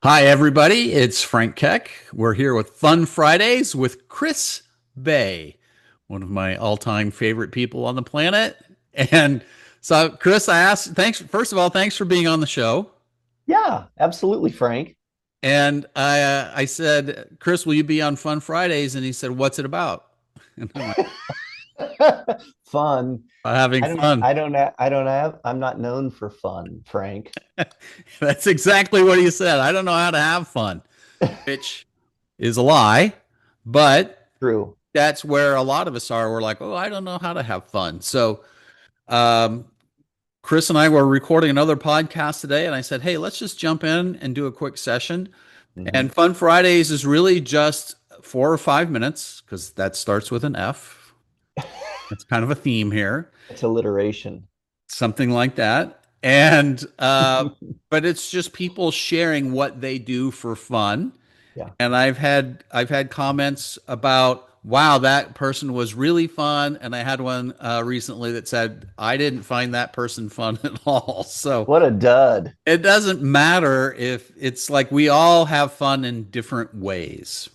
Hi, everybody. It's Frank Keck. We're here with Fun Fridays with Chris Bay, one of my all-time favorite people on the planet. And so, Chris, I asked, thanks, first of all, thanks for being on the show. Yeah, absolutely, Frank. And I said, Chris, will you be on Fun Fridays? And he said, what's it about? And I'm like, Fun. having fun. I'm not known for fun, Frank. That's exactly what he said. I don't know how to have fun, which is a lie, but True. that's where a lot of us are. We're like, oh, I don't know how to have fun. So, um, Chris and I were recording another podcast today, and I said, hey, let's just jump in and do a quick session. Hmm. And Fun Fridays is really just 4 or 5 minutes because that starts with an F. That's kind of a theme here, It's alliteration. something like that. And, but it's just people sharing what they do for fun. Yeah. And I've had comments about, wow, that person was really fun, and I had one recently that said I didn't find that person fun at all. So What a dud. it doesn't matter if it's like we all have fun in different ways.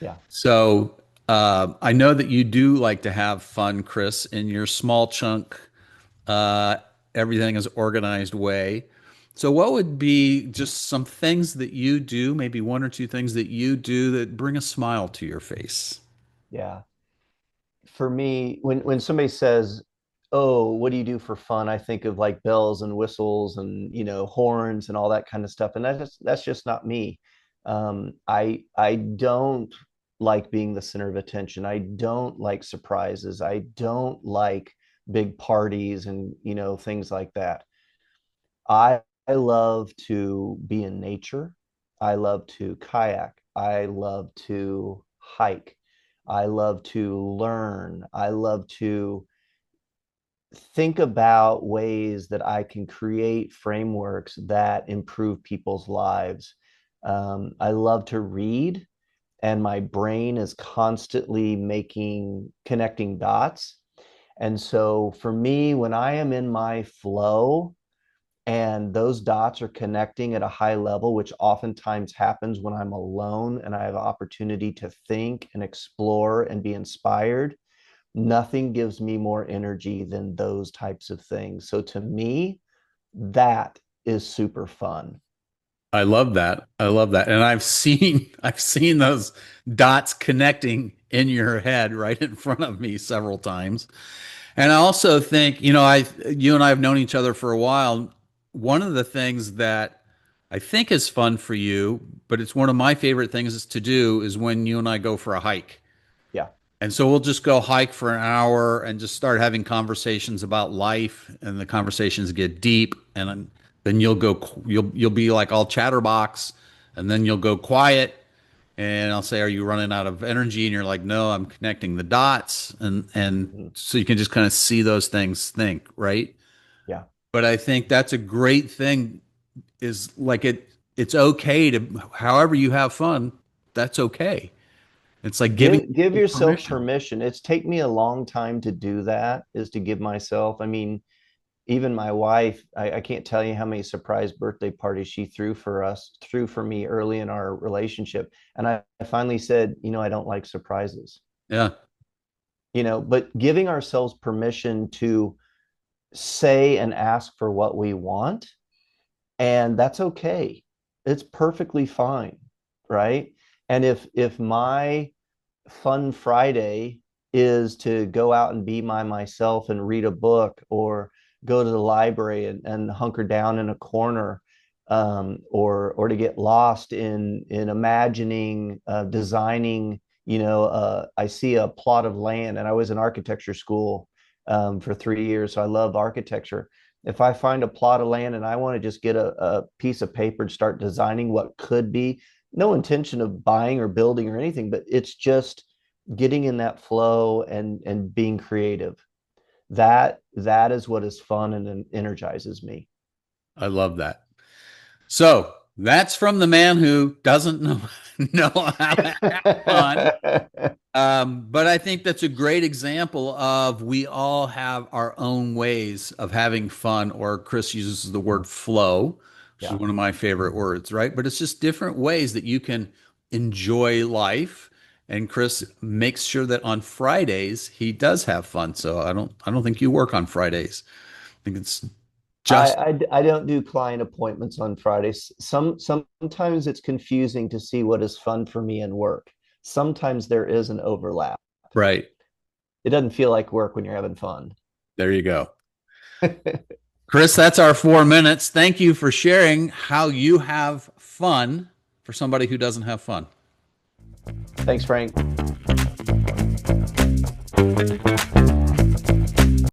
Yeah. So I know that you do like to have fun, Chris, in your small chunk, uh, everything is organized way. So, what would be just some things that you do, maybe one or two things that you do that bring a smile to your face? Yeah. For me, when somebody says, "Oh, what do you do for fun?" I think of like bells and whistles and horns and all that kind of stuff, and that's just not me. I don't like being the center of attention. I don't like surprises. I don't like big parties and things like that. I love to be in nature. I love to kayak. I love to hike. I love to learn. I love to think about ways that I can create frameworks that improve people's lives. I love to read, and my brain is constantly connecting dots. And so for me, when I am in my flow, and those dots are connecting at a high level, which oftentimes happens when I'm alone and I have opportunity to think and explore and be inspired. Nothing gives me more energy than those types of things. So to me, that is super fun. I love that. I love that. And I've seen those dots connecting in your head right in front of me several times. And I also think, you and I have known each other for a while. One of the things that I think is fun for you, but it's one of my favorite things to do is when you and I go for a hike. Yeah. And so we'll just go hike for an hour and just start having conversations about life, and the conversations get deep, and then you'll be like all chatterbox, and then you'll go quiet, and I'll say, "Are you running out of energy?" And you're like, "No, I'm connecting the dots." And Mhm. so you can just kind of see those things think, right? Yeah. But I think that's a great thing, is like it's okay to, however you have fun, that's okay. It's like giving Give people yourself permission. permission. It's take me a long time to do that, is to give myself. I mean, even my wife, I can't tell you how many surprise birthday parties she threw for me early in our relationship. And I finally said, I don't like surprises, Yeah. but giving ourselves permission to say and ask for what we want, and that's okay. It's perfectly fine, right? And if my fun Friday is to go out and be myself and read a book, or go to the library and hunker down in a corner, or to get lost in imagining, designing. I see a plot of land, and I was in architecture school for 3 years, so I love architecture. If I find a plot of land and I want to just get a piece of paper and start designing what could be, no intention of buying or building or anything, but it's just getting in that flow and being creative. That is what is fun and energizes me. I love that. So that's from the man who doesn't know know how to have fun. But I think that's a great example of we all have our own ways of having fun, or Chris uses the word flow. which is Yeah. one of my favorite words, right? But it's just different ways that you can enjoy life. And Chris makes sure that on Fridays he does have fun. So I don't think you work on Fridays. I think it's just I don't do client appointments on Fridays. Sometimes it's confusing to see what is fun for me and work. Sometimes there is an overlap. right. It doesn't feel like work when you're having fun. There you go. Chris, that's our 4 minutes. Thank you for sharing how you have fun for somebody who doesn't have fun. Thanks, Frank.